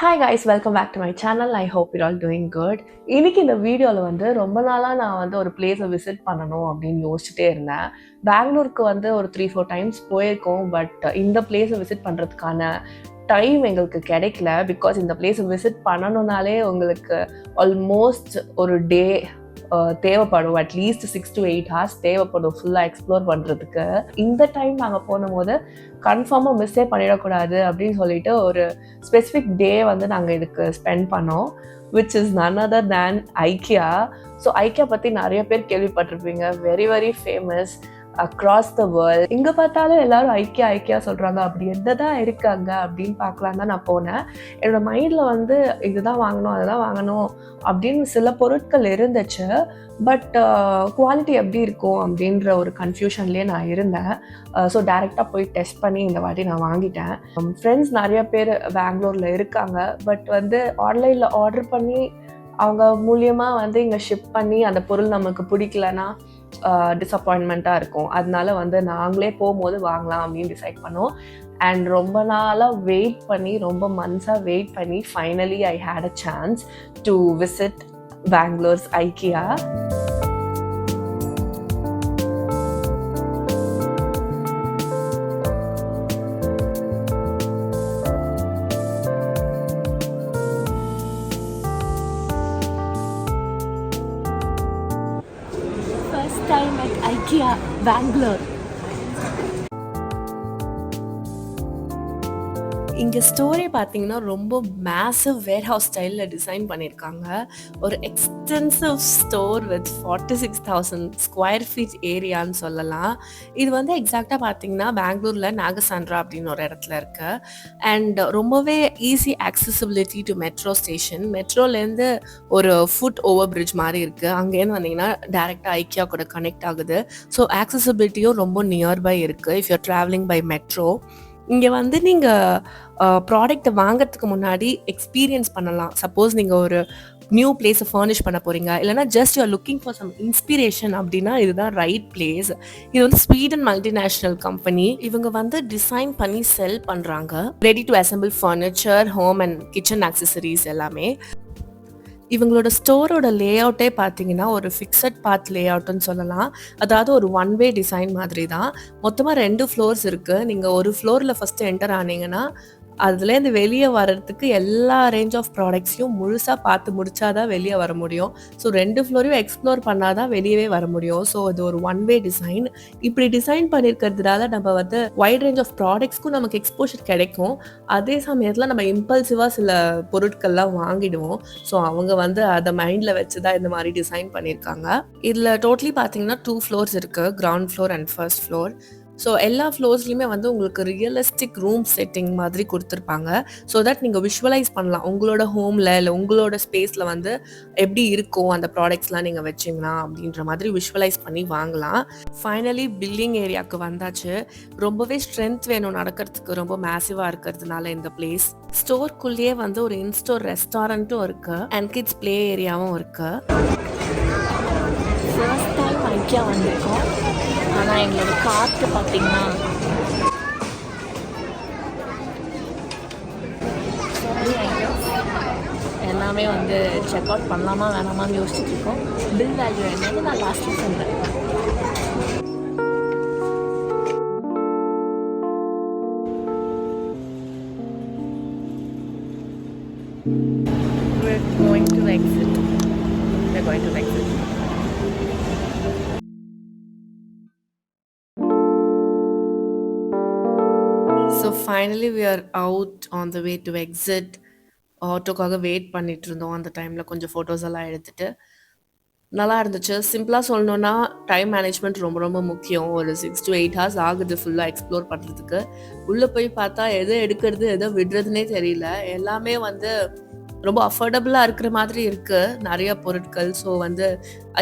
Hi guys, welcome back to my channel. I hope you're all doing good. இன்னைக்கு இந்த வீடியோவில் ரொம்ப நாளாக நான் ஒரு பிளேஸை விசிட் பண்ணணும் அப்படின்னு யோசிச்சுட்டே இருந்தேன். பெங்களூருக்கு ஒரு 3-4 டைம்ஸ் போயிருக்கோம். பட் இந்த பிளேஸை விசிட் பண்ணுறதுக்கான டைம் எங்களுக்கு கிடைக்கல. பிகாஸ் இந்த பிளேஸை விசிட் பண்ணணுன்னாலே உங்களுக்கு ஆல்மோஸ்ட் ஒரு டே தேவைப்படும். அட்லீஸ்ட் 6 to 8 hours தேவைப்படும் ஃபுல்லாக எக்ஸ்ப்ளோர் பண்ணுறதுக்கு. இந்த டைம் நாங்கள் போகும்போது கன்ஃபார்மாக மிஸ்ஸே பண்ணிடக்கூடாது அப்படின்னு சொல்லிட்டு ஒரு ஸ்பெசிஃபிக் டே நாங்கள் இதுக்கு ஸ்பெண்ட் பண்ணோம், which is none other than IKEA. So IKEA பற்றி நிறைய பேர் கேள்விப்பட்டிருப்பீங்க. Very very famous across the world. இங்கே பார்த்தாலும் எல்லாரும் ஐக்கியா சொல்கிறாங்க. அப்படி என்னதான் இருக்காங்க அப்படின்னு பார்க்கலாம் தான் நான் போனேன். என்னோடய மைண்டில் இதுதான் வாங்கணும் அதுதான் வாங்கணும் அப்படின்னு சில பொருட்கள் இருந்துச்சு. பட் குவாலிட்டி எப்படி இருக்கும் அப்படின்ற ஒரு கன்ஃபியூஷன்லேயே நான் இருந்தேன். ஸோ டைரெக்டாக போய் டெஸ்ட் பண்ணி இந்த வாட்டி நான் வாங்கிட்டேன். ஃப்ரெண்ட்ஸ் நிறைய பேர் பெங்களூரில் இருக்காங்க. பட் ஆன்லைனில் ஆர்டர் பண்ணி அவங்க மூலியமாக இங்கே ஷிப் பண்ணி அந்த பொருள் நமக்கு பிடிக்கலன்னா டிஸப்பாயின்மெண்ட்டாக இருக்கும். அதனால நாங்களே போகும்போது வாங்கலாம் அப்படின்னு டிசைட் பண்ணோம். அண்ட் ரொம்ப நாளாக வெயிட் பண்ணி ரொம்ப மந்த்ஸாக வெயிட் பண்ணி finally I had a chance to visit Bangalore's IKEA. First time at IKEA, Bangalore. இங்கே ஸ்டோரி பார்த்தீங்கன்னா ரொம்ப மேசிவ் வேர்ஹவுஸ் ஸ்டைலில் டிசைன் பண்ணியிருக்காங்க. ஒரு extensive store with 46,000 square feet ஏரியான்னு சொல்லலாம். இது எக்ஸாக்டாக பார்த்தீங்கன்னா பெங்களூரில் நாகசாண்ட்ரா அப்படின்னு ஒரு இடத்துல இருக்கு. அண்ட் ரொம்பவே easy accessibility to metro station. மெட்ரோலேருந்து ஒரு ஃபுட் ஓவர் பிரிட்ஜ் மாதிரி இருக்குது. அங்கேருந்து வந்தீங்கன்னா டேரெக்டாக ஐக்கியா கூட கனெக்ட் ஆகுது. ஸோ ஆக்சசிபிலிட்டியும் ரொம்ப நியர்பை இருக்குது if you're travelling by metro. இங்கே நீங்கள் ப்ராடக்ட்டை வாங்கிறதுக்கு முன்னாடி எக்ஸ்பீரியன்ஸ் பண்ணலாம். சப்போஸ் நீங்கள் ஒரு நியூ பிளேஸை ஃபர்னிஷ் பண்ண போகிறீங்க, இல்லைனா just you're looking for some inspiration அப்படின்னா இதுதான் ரைட் பிளேஸ். இது ஸ்வீடன் மல்டிநேஷ்னல் கம்பெனி. இவங்க டிசைன் பண்ணி செல் பண்ணுறாங்க. Ready to assemble furniture, home and kitchen accessories எல்லாமே. இவங்களோட ஸ்டோரோட லே அவுட்டே பார்த்தீங்கன்னா ஒரு ஃபிக்ஸட் பாத் லே அவுட்டுன்னு சொல்லலாம். அதாவது ஒரு ஒன் வே டிசைன் மாதிரி தான். மொத்தமாக 2 ஃப்ளோர்ஸ் இருக்குது. நீங்கள் ஒரு ஃப்ளோரில் ஃபஸ்ட்டு என்டர் ஆனீங்கன்னா அதுலேருந்து வெளியே வர்றதுக்கு எல்லா ரேஞ்ச் ஆஃப் ப்ராடக்ட்ஸையும் முழுசாக பார்த்து முடிச்சாதான் வெளியே வர முடியும். ஸோ 2 ஃப்ளோரையும் எக்ஸ்ப்ளோர் பண்ணாதான் வெளியவே வர முடியும். ஸோ இது ஒரு ஒன் வே டிசைன். இப்படி டிசைன் பண்ணியிருக்கிறதுனால நம்ம வைட் ரேஞ்ச் ஆஃப் ப்ராடக்ட்ஸ்க்கும் நமக்கு எக்ஸ்போஷர் கிடைக்கும். அதே சமயத்தில் நம்ம இம்பல்சிவாக சில பொருட்கள்லாம் வாங்கிடுவோம். ஸோ அவங்க அதை மைண்டில் வச்சு தான் இந்த மாதிரி டிசைன் பண்ணியிருக்காங்க. இதில் டோட்டலி பார்த்தீங்கன்னா 2 ஃப்ளோர்ஸ் இருக்குது, ground floor and first floor. So எல்லா ஃப்ளோர்ஸ்லையுமே உங்களுக்கு ரியலிஸ்டிக் ரூம் செட்டிங் மாதிரி கொடுத்துருப்பாங்க. ஸோ தட் நீங்கள் விஷுவலைஸ் பண்ணலாம் உங்களோட ஹோமில் இல்லை உங்களோட ஸ்பேஸில் எப்படி இருக்கும் அந்த ப்ராடக்ட்ஸ்லாம் நீங்கள் வச்சிங்கன்னா அப்படின்ற மாதிரி விஷுவலைஸ் பண்ணி வாங்கலாம். ஃபைனலி பில்லிங் ஏரியாவுக்கு வந்தாச்சு. ரொம்பவே ஸ்ட்ரென்த் வேணும் நடக்கிறதுக்கு, ரொம்ப மேசிவாக இருக்கிறதுனால இந்த பிளேஸ். ஸ்டோர்க்குள்ளேயே ஒரு இன்ஸ்டோர் ரெஸ்டாரண்ட்டும் இருக்குது அண்ட் கிட்ஸ் ப்ளே ஏரியாவும் இருக்குது. ஃபர்ஸ்ட் டைம் ஐக்கியா வந்திருக்கோம். ஆனால் எங்களோட கார்ட்டு பார்த்தீங்கன்னா எல்லாமே செக் அவுட் பண்ணலாமா வேணாமான்னு யோசிச்சுட்டு இருக்கோம். பில் வேல்யூ என்னன்னு நான் லாஸ்ட்டில் சொல்கிறேன். We're going to exit. So finally we are out on the way to exit. ஆட்டோக்காக வெயிட் பண்ணிட்டு இருந்தோம். அந்த டைமில் கொஞ்சம் ஃபோட்டோஸ் எல்லாம் எடுத்துகிட்டு நல்லா இருந்துச்சு. சிம்பிளாக சொல்லணுன்னா டைம் மேனேஜ்மெண்ட் ரொம்ப ரொம்ப முக்கியம். ஒரு 6 to 8 hours ஆகுது ஃபுல்லாக எக்ஸ்ப்ளோர் பண்ணுறதுக்கு. உள்ளே போய் பார்த்தா எதை எடுக்கிறது எதை விடுறதுனே தெரியல. எல்லாமே ரொம்ப அஃபோர்டபுளாக இருக்கிற மாதிரி இருக்குது நிறைய பொருட்கள். ஸோ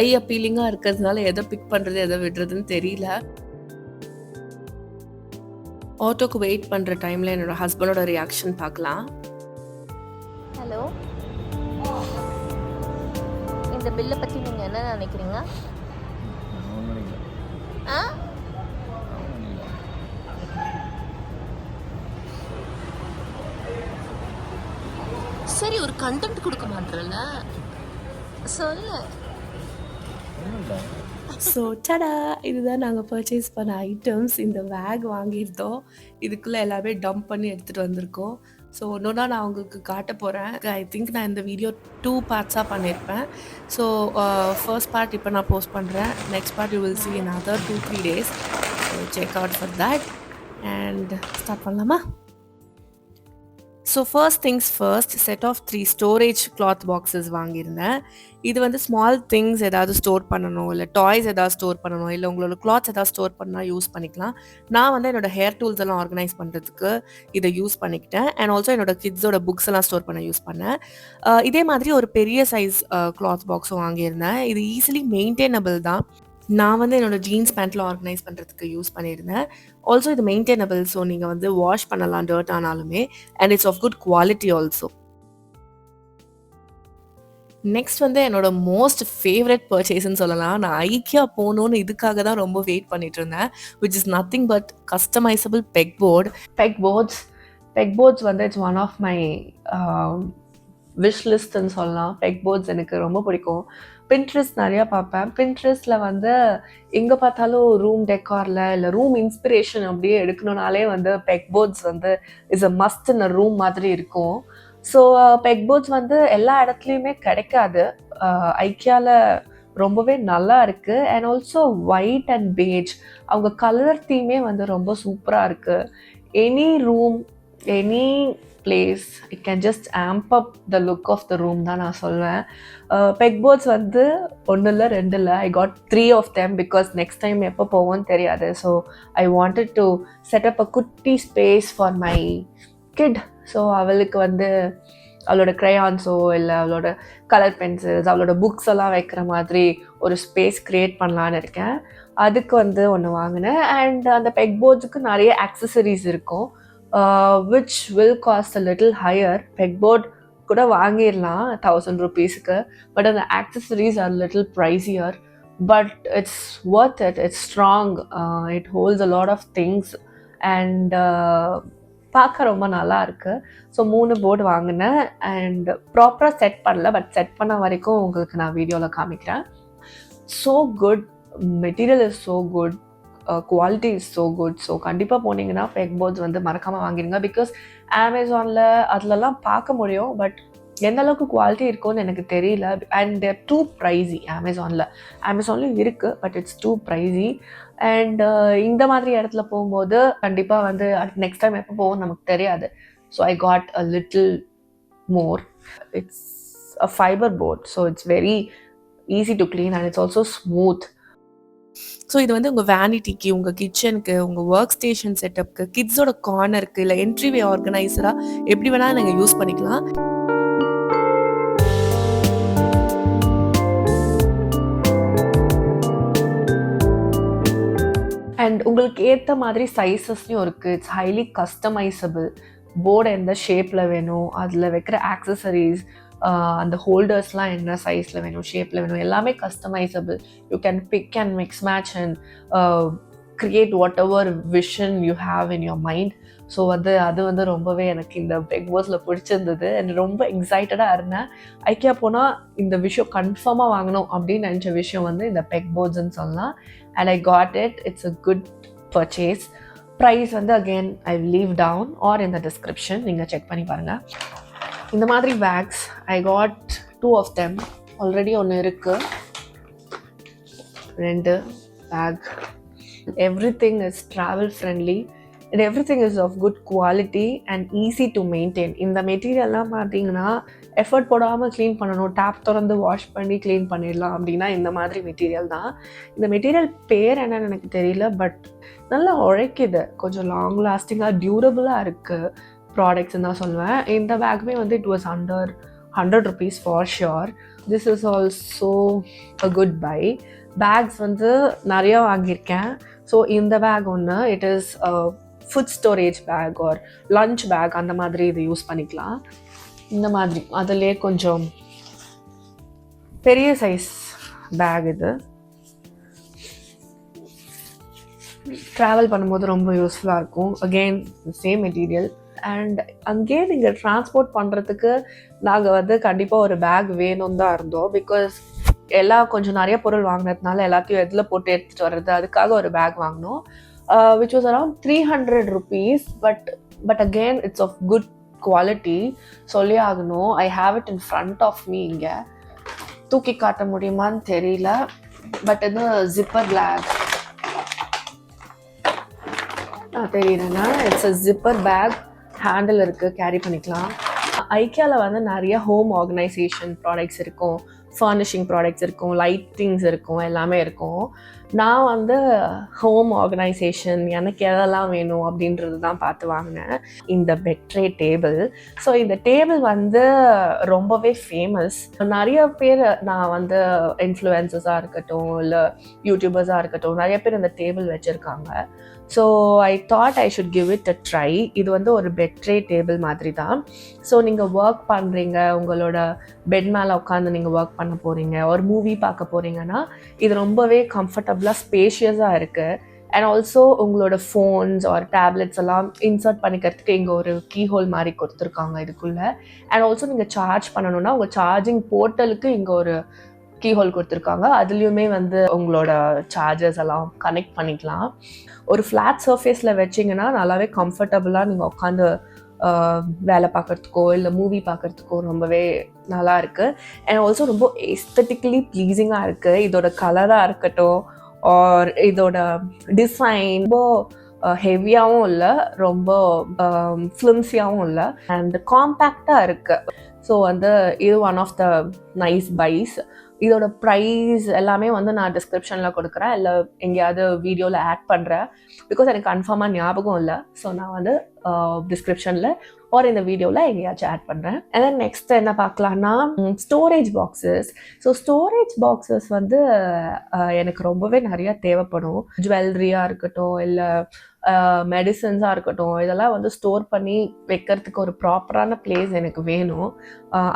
ஐ அப்பீலிங்காக இருக்கிறதுனால எதை பிக் பண்ணுறது எதை விடுறதுன்னு தெரியல. ஆட்டோக்கு வெயிட் பண்ணுற டைமில் என்னோட ஹஸ்பண்டோட ரியாக்ஷன் பார்க்கலாம். ஹலோ, இந்த பில்லை பற்றி நீங்கள் என்ன நினைக்கிறீங்க? சரி ஒரு கண்டென்ட் கொடுக்க மாட்டேறல சொல்லு. ஸோ டடா, இதுதான் நாங்கள் பர்ச்சேஸ் பண்ண ஐட்டம்ஸ். இந்த பேக் வாங்கியிருந்தோம், இதுக்குள்ளே எல்லாமே டம்ப் பண்ணி எடுத்துகிட்டு வந்திருக்கோம். ஸோ ஒன்றா நான் உங்களுக்கு காட்ட போகிறேன். ஐ திங்க் நான் இந்த வீடியோ 2 பார்ட்ஸாக பண்ணியிருப்பேன். ஸோ ஃபர்ஸ்ட் பார்ட் இப்போ நான் போஸ்ட் பண்ணுறேன். Next part you will see in another 2-3 days. So check out for that and start பண்ணலாமா? So first things first, set of 3 storage cloth boxes வாங்கியிருந்தேன். இது வந்து ஸ்மால் திங்ஸ் ஏதாவது store பண்ணணும், இல்லை டாய்ஸ் ஏதாவது ஸ்டோர் பண்ணணும், இல்லை உங்களோட கிளாத்ஸ் ஏதாவது ஸ்டோர் பண்ணால் யூஸ் பண்ணிக்கலாம். நான் வந்து என்னோட ஹேர் டூல்ஸ் எல்லாம் ஆர்கனைஸ் பண்ணுறதுக்கு இதை யூஸ் பண்ணிக்கிட்டேன். அண்ட் ஆல்சோ என்னோட கிட்ஸோட புக்ஸ் எல்லாம் ஸ்டோர் பண்ண யூஸ் பண்ணேன். இதே மாதிரி ஒரு பெரிய சைஸ் கிளாத் பாக்ஸும் வாங்கியிருந்தேன். இது ஈஸிலி மெயின்டைனபிள் தான். நான் வந்து என்னோட ஜீன்ஸ் பேண்ட்டில் ஆர்கனைஸ் பண்ணுறதுக்கு யூஸ் பண்ணியிருந்தேன். ஆல்சோ இது மெயின்டைனபிள், ஸோ நீங்கள் வந்து வாஷ் பண்ணலாம் டர்ட் ஆனாலுமே. And it's of good quality also. Next வந்து என்னோட மோஸ்ட் ஃபேவரட் பர்ச்சேஸ்ன்னு சொல்லலாம். நான் ஐக்கியா போகணுன்னு இதுக்காக தான் ரொம்ப வெயிட் பண்ணிட்டு இருந்தேன். Which is nothing but customisable pegboards வந்து it's one of my wish லிஸ்ட்ன்னு சொல்லலாம். பெக்போர்ட்ஸ் எனக்கு ரொம்ப பிடிக்கும். பின்ட்ரெஸ்ட் நிறையா பார்ப்பேன். பின்ட்ரெஸ்ட்டில் வந்து எங்கே பார்த்தாலும் ரூம் டெக்காரில் இல்லை ரூம் இன்ஸ்பிரேஷன் அப்படியே எடுக்கணுனாலே வந்து பெக்போர்ட்ஸ் வந்து is a must in a room மாதிரி இருக்கும். ஸோ பெக்போர்ட்ஸ் வந்து எல்லா இடத்துலையுமே கிடைக்காது. ஐக்கியாவில் ரொம்பவே நல்லா இருக்குது. And also white and page, அவங்க கலர் தீமே வந்து ரொம்ப சூப்பராக இருக்குது. Any room, any place, it can just amp up the look of the room தான் நான் சொல்வேன். பெக்போர்ட்ஸ் வந்து 1 இல்லை 2 இல்லை, I got 3 of them because next time எப்போ போவோன்னு தெரியாது. So I wanted to set up a குட்டி space for my kid. So அவளுக்கு வந்து அவளோட க்ரையான்ஸோ இல்லை அவளோட கலர் பென்சில்ஸ், அவளோட புக்ஸ் எல்லாம் வைக்கிற மாதிரி ஒரு ஸ்பேஸ் க்ரியேட் பண்ணலான்னு இருக்கேன். அதுக்கு வந்து ஒன்று வாங்கினேன். அண்ட் அந்த பெக்போர்ட்ஸுக்கு நிறைய ஆக்சசரிஸ் இருக்கும், which will cost a little higher. Pegboard கூட வாங்கிடலாம் 1000 rupeesக்கு, பட் அந்த accessories are little pricier, but it's worth it. It's strong, it holds a lot of things and பார்க்க ரொம்ப நல்லா இருக்கு. ஸோ 3 போர்டு வாங்கினேன் அண்ட் ப்ராப்பராக செட் பண்ணல, பட் செட் பண்ண வரைக்கும் உங்களுக்கு நான் வீடியோவில் காமிக்கிறேன். So good, material is so good, quality is so good. So கண்டிப்பாக போனீங்கன்னா பெக்போர்ட்ஸ் வந்து மறக்காமல் வாங்கிடுங்க. பிகாஸ் அமேசானில் அதிலலாம் பார்க்க முடியும், பட் எந்த அளவுக்கு குவாலிட்டி இருக்கும்னு எனக்கு தெரியல. And there too pricey. அமேசான்லேயும் இருக்குது, but it's too pricey. And இந்த மாதிரி இடத்துல போகும்போது கண்டிப்பாக வந்து நெக்ஸ்ட் டைம் எப்போ போவோம் நமக்கு தெரியாது. So I got a little more. It's a fibre board, so it's very easy to clean and it's also smooth. So இது வந்து உங்கள் வேனிட்டிக்கு, உங்கள் கிச்சனுக்கு, உங்கள் ஒர்க் ஸ்டேஷன் செட்டப்க்கு, கிட்ஸோட கார்னருக்கு, இல்லை என்ட்ரிவே ஆர்கனைசராக எப்படி வேணாலும் நீங்கள் யூஸ் பண்ணிக்கலாம். அண்ட் உங்களுக்கு ஏற்ற மாதிரி சைஸஸ்லையும் இருக்குது. It's highly customisable. போர்டு எந்த ஷேப்பில் வேணும், அதில் வைக்கிற ஆக்சசரிஸ், அந்த ஹோல்டர்ஸ்லாம் என்ன சைஸில் வேணும், ஷேப்பில் வேணும், எல்லாமே customisable. You can big and mix match and create what ever vision you have in your mind. So அது வந்து ரொம்பவே எனக்கு இந்த பெக்போர்ட்ஸில் பிடிச்சிருந்தது அண்ட் ரொம்ப எக்ஸைட்டடாக இருந்தேன். ஐக்கியா போனால் இந்த விஷயம் கன்ஃபார்மாக வாங்கணும் அப்படின்னு நினச்ச விஷயம் வந்து இந்த பெக்போர்ட்ஸ்ன்னு சொல்லலாம். And I got it. It's a good purchase. Price வந்து again I leave down or in the description, நீங்கள் செக் பண்ணி பாருங்கள். இந்த மாதிரி packs I got 2 of them. Already ஒன்று இருக்குது, 2 pack. Everything is travel friendly and everything is of good quality and easy to maintain. இந்த மெட்டீரியல்லாம் பார்த்தீங்கன்னா எஃபர்ட் போடாமல் க்ளீன் பண்ணணும், டேப் திறந்து வாஷ் பண்ணி க்ளீன் பண்ணிடலாம் அப்படின்னா இந்த மாதிரி மெட்டீரியல் தான். இந்த மெட்டீரியல் பேர் என்னன்னு எனக்கு தெரியல, பட் நல்லா உழைக்குது, கொஞ்சம் லாங் லாஸ்டிங்காக டியூரபிளாக இருக்குது ப்ராடக்ட்ஸ்ன்னு தான் சொல்லுவேன். இந்த பேக்குமே வந்து it was under 100 rupees for sure. This is also a good buy. Bags வந்து நிறையா வாங்கியிருக்கேன். ஸோ இந்த பேக் ஒன்று, it is food storage bag or lunch bag, அந்த மாதிரி இது யூஸ் பண்ணிக்கலாம். இந்த மாதிரி அதிலே கொஞ்சம் பெரிய சைஸ் பேக். இது ட்ராவல் பண்ணும்போது ரொம்ப யூஸ்ஃபுல்லாக இருக்கும். அகெயின் சேம் மெட்டீரியல், அண்ட் அங்கேயே நீங்கள் ட்ரான்ஸ்போர்ட் பண்ணுறதுக்கு நாங்கள் வந்து கண்டிப்பாக ஒரு பேக் வேணும் தான் இருந்தோம். பிகாஸ் கொஞ்சம் நிறைய பொருள் வாங்கினதுனால எல்லாத்தையும் எதில் போட்டு எடுத்துகிட்டு வர்றது, அதுக்காக ஒரு பேக் வாங்கினோம். Which was around 300 rupees. But again it's of good quality சொல்லி ஆகணும். I have it in front of me. இங்கே தூக்கி காட்ட முடியுமான்னு தெரியல. பட் இது ஜிப்பர் பேக் தெரியுதுன்னா it's a zipper bag. Handle இருக்குது, கேரி பண்ணிக்கலாம். ஐக்கியாவில் வந்து நிறைய ஹோம் ஆர்கனைசேஷன் ப்ராடக்ட்ஸ் இருக்கும், ஃபர்னிஷிங் ப்ராடக்ட்ஸ் இருக்கும், லைட்டிங்ஸ் இருக்கும், எல்லாமே இருக்கும். நான் வந்து ஹோம் ஆர்கனைசேஷன் எனக்கு எதெல்லாம் வேணும் அப்படின்றது தான் பார்த்து வாங்கினேன். இந்த பெட்ரே டேபிள். ஸோ இந்த டேபிள் வந்து ரொம்பவே ஃபேமஸ். நிறைய பேர், நான் வந்து இன்ஃப்ளூயன்சஸாக இருக்கட்டும் இல்லை யூடியூபர்ஸாக இருக்கட்டும், நிறைய பேர் இந்த டேபிள் வச்சுருக்காங்க. So I thought I should give it a try. இது வந்து ஒரு பெட்ரே டேபிள் மாதிரி தான். ஸோ நீங்கள் ஒர்க் பண்ணுறீங்க, உங்களோட பெட் மேலே உட்காந்து நீங்கள் ஒர்க் பண்ண போகிறீங்க, ஒரு மூவி பார்க்க போகிறீங்கன்னா இது ரொம்பவே கம்ஃபர்டபுளாக ஸ்பேஷியஸாக இருக்குது. அண்ட் ஆல்சோ உங்களோட ஃபோன்ஸ் ஆர் டேப்லெட்ஸ் எல்லாம் இன்சர்ட் பண்ணிக்கிறதுக்கு இங்கே ஒரு கீ ஹோல் மாதிரி கொடுத்துருக்காங்க இதுக்குள்ளே. அண்ட் ஆல்சோ நீங்கள் சார்ஜ் பண்ணணுன்னா உங்கள் சார்ஜிங் போர்ட்டலுக்கு இங்கே ஒரு கீ ஹோல் கொடுத்துருக்காங்க. அதுலேயுமே வந்து உங்களோட சார்ஜர்ஸ் எல்லாம் கனெக்ட் பண்ணிக்கலாம். ஒரு ஃப்ளாட் சர்ஃபேஸில் வச்சிங்கன்னா நல்லாவே கம்ஃபர்டபுளாக நீங்கள் உட்காந்து வேலை பார்க்குறதுக்கோ இல்லை மூவி பார்க்குறதுக்கோ ரொம்பவே நல்லா இருக்குது. அண்ட் ஆல்சோ ரொம்ப எஸ்தட்டிக்கலி ப்ளீஸிங்காக இருக்குது. இதோட கலராக இருக்கட்டும் ஆர் இதோட டிசைன் ரொம்ப ஹெவியாகவும் இல்லை, ரொம்ப ஃப்ளிம்ஸியாகவும் இல்லை, அண்ட் காம்பேக்டாக இருக்குது. ஸோ வந்து இது ஒன் ஆஃப் த நைஸ் பைஸ். இதோட ப்ரைஸ் எல்லாமே வந்து நான் டிஸ்கிரிப்ஷனில் கொடுக்குறேன், இல்லை எங்கேயாவது வீடியோவில் ஆட் பண்ணுறேன். பிகாஸ் எனக்கு கன்ஃபார்மாக ஞாபகம் இல்லை. ஸோ நான் வந்து டிஸ்கிரிப்ஷனில் ஒரு இந்த வீடியோவில் எங்கேயாச்சும் ஆட் பண்ணுறேன். அண்ட் தென் நெக்ஸ்ட் என்ன பார்க்கலான்னா storage boxes. So storage boxes வந்து எனக்கு ரொம்பவே நிறையா தேவைப்படும். ஜுவல்லரியாக இருக்கட்டும் இல்லை மெடிசன்ஸாக இருக்கட்டும், இதெல்லாம் வந்து ஸ்டோர் பண்ணி வைக்கிறதுக்கு ஒரு ப்ராப்பரான பிளேஸ் எனக்கு வேணும்.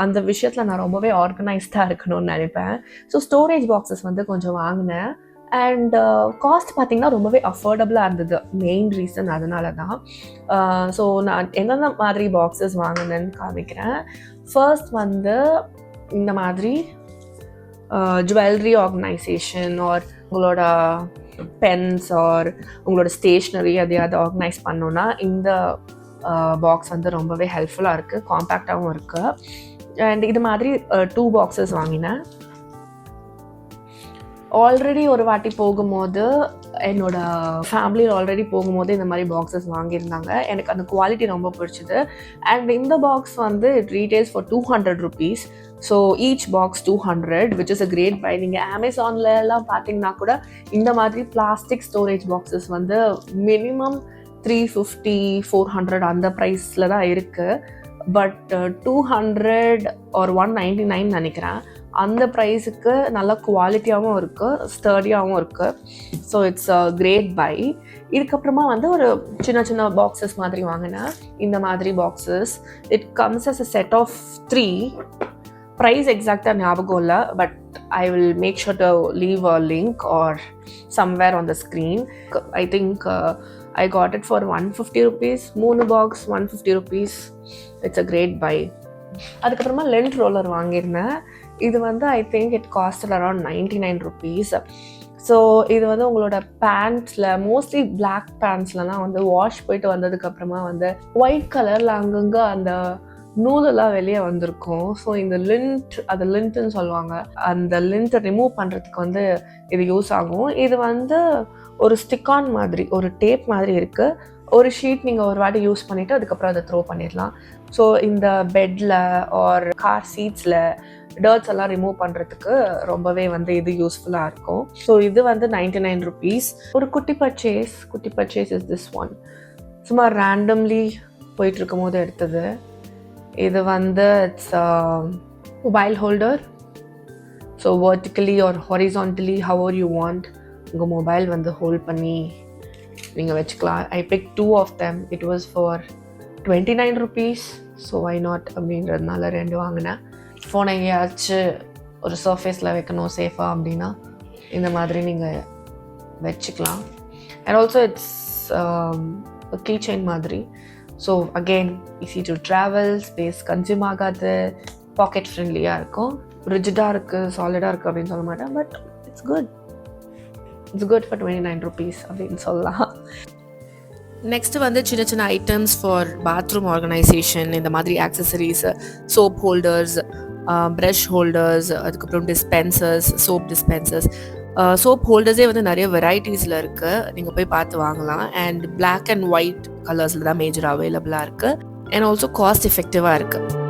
அந்த விஷயத்தில் நான் ரொம்பவே ஆர்கனைஸ்டாக இருக்கணும்னு நினைப்பேன். ஸோ ஸ்டோரேஜ் பாக்ஸஸ் வந்து கொஞ்சம் வாங்கினேன். அண்ட் காஸ்ட் பார்த்திங்கன்னா ரொம்பவே அஃபோர்டபுளாக இருந்தது. மெயின் ரீசன் அதனால தான். ஸோ நான் எந்தெந்த மாதிரி பாக்ஸஸ் வாங்கினேன்னு காமிக்கிறேன். ஃபர்ஸ்ட் வந்து இந்த மாதிரி ஜுவல்லரி ஆர்கனைசேஷன் ஆர் உங்களோட பென்ஸ் ஆர் உங்களோட ஸ்டேஷ்னரி அதையாவது ஆர்கனைஸ் பண்ணோன்னா இந்த பாக்ஸ் வந்து ரொம்பவே ஹெல்ப்ஃபுல்லாக இருக்குது, காம்பேக்டாகவும் இருக்குது. அண்ட் இது மாதிரி 2 பாக்ஸஸ் வாங்கினேன். ஆல்ரெடி ஒரு வாட்டி போகும்போது என்னோட ஃபேமிலியில் ஆல்ரெடி போகும்போது இந்த மாதிரி பாக்ஸஸ் வாங்கியிருந்தாங்க. எனக்கு அந்த குவாலிட்டி ரொம்ப பிடிச்சிது. அண்ட் இந்த பாக்ஸ் வந்து it retails for 200 rupees. So each box 200, which is a great buy. நீங்கள் அமேசான்லலாம் பார்த்தீங்கன்னா கூட இந்த மாதிரி பிளாஸ்டிக் ஸ்டோரேஜ் பாக்ஸஸ் வந்து மினிமம் 350-400 அந்த ப்ரைஸில் தான் இருக்குது. பட் 200 ஆர் 199 நினைக்கிறேன். அந்த ப்ரைஸுக்கு நல்ல குவாலிட்டியாகவும் இருக்குது, ஸ்டர்டியாகவும் இருக்குது. So it's a great buy. இதுக்கப்புறமா வந்து ஒரு சின்ன சின்ன பாக்ஸஸ் மாதிரி வாங்கினேன். இந்த மாதிரி boxes it comes as a set of 3. Price எக்ஸாக்டாக ஞாபகம் இல்லை, but I will make sure to leave a link or somewhere on the screen. I think I got it for 150 rupees. 3 box 150 rupees. It's a great buy. அதுக்கப்புறமா Lent roller வாங்கியிருந்தேன். இது வந்து I think it costed around 99 rupees. So இது வந்து உங்களோட பேண்ட்ஸில், mostly black பேண்ட்ஸ்லாம் வந்து wash போயிட்டு வந்ததுக்கப்புறமா வந்து ஒயிட் கலரில் அங்கங்கே அந்த நூலெல்லாம் வெளியே வந்திருக்கும். ஸோ இந்த லிண்ட், அது லிண்ட்னு சொல்லுவாங்க, அந்த லிண்ட்டை ரிமூவ் பண்ணுறதுக்கு வந்து இது யூஸ் ஆகும். இது வந்து ஒரு ஸ்டிக்கான் மாதிரி, ஒரு டேப் மாதிரி இருக்குது. ஒரு ஷீட் நீங்கள் ஒரு வாட்டி யூஸ் பண்ணிவிட்டு அதுக்கப்புறம் அதை த்ரோ பண்ணிடலாம். ஸோ இந்த பெட்டில் ஆர் கார் சீட்ஸில் டர்ட்ஸ் எல்லாம் ரிமூவ் பண்ணுறதுக்கு ரொம்பவே வந்து இது யூஸ்ஃபுல்லாக இருக்கும். ஸோ இது வந்து 99 rupees. ஒரு குட்டி பர்ச்சேஸ் இஸ் திஸ் ஒன். சும்மா ரேண்டம்லி போயிட்டுருக்கும் போது எடுத்தது. இது வந்து it's mobile holder. So vertically or horizontally however you want உங்கள் மொபைல் வந்து ஹோல்ட் பண்ணி நீங்கள் வச்சுக்கலாம். I pick 2 of them. It was for 29 rupees. So why not அப்படின்றதுனால 2 வாங்கினேன். ஃபோனை எங்கேயாச்சும் ஒரு சர்ஃபேஸில் வைக்கணும் சேஃபாக அப்படின்னா இந்த மாதிரி நீங்கள் வச்சுக்கலாம். And also it's key chain மாதிரி. So again easy to travel, space consume ஆகாது, பாக்கெட் ஃப்ரெண்ட்லியாக இருக்கும். ரிஜிடாக இருக்குது, சாலிடாக இருக்குது அப்படின்னு சொல்ல மாட்டேன், but it's good for 29 rupees அப்படின்னு சொல்லலாம். நெக்ஸ்ட்டு வந்து சின்ன சின்ன ஐட்டம்ஸ் ஃபார் பாத்ரூம் ஆர்கனைசேஷன், இந்த மாதிரி accessories, soap holders, brush holders, அதுக்கப்புறம் டிஸ்பென்சர்ஸ், சோப் டிஸ்பென்சர்ஸ். சோப் ஹோல்டர்ஸே வந்து நிறைய வெரைட்டிஸில் இருக்குது, நீங்கள் போய் பார்த்து வாங்கலாம். அண்ட் பிளாக் அண்ட் ஒயிட் கலர்ஸில் தான் மேஜர் அவைலபிளாக இருக்குது. அண்ட் ஆல்சோ காஸ்ட் எஃபெக்டிவாக இருக்குது.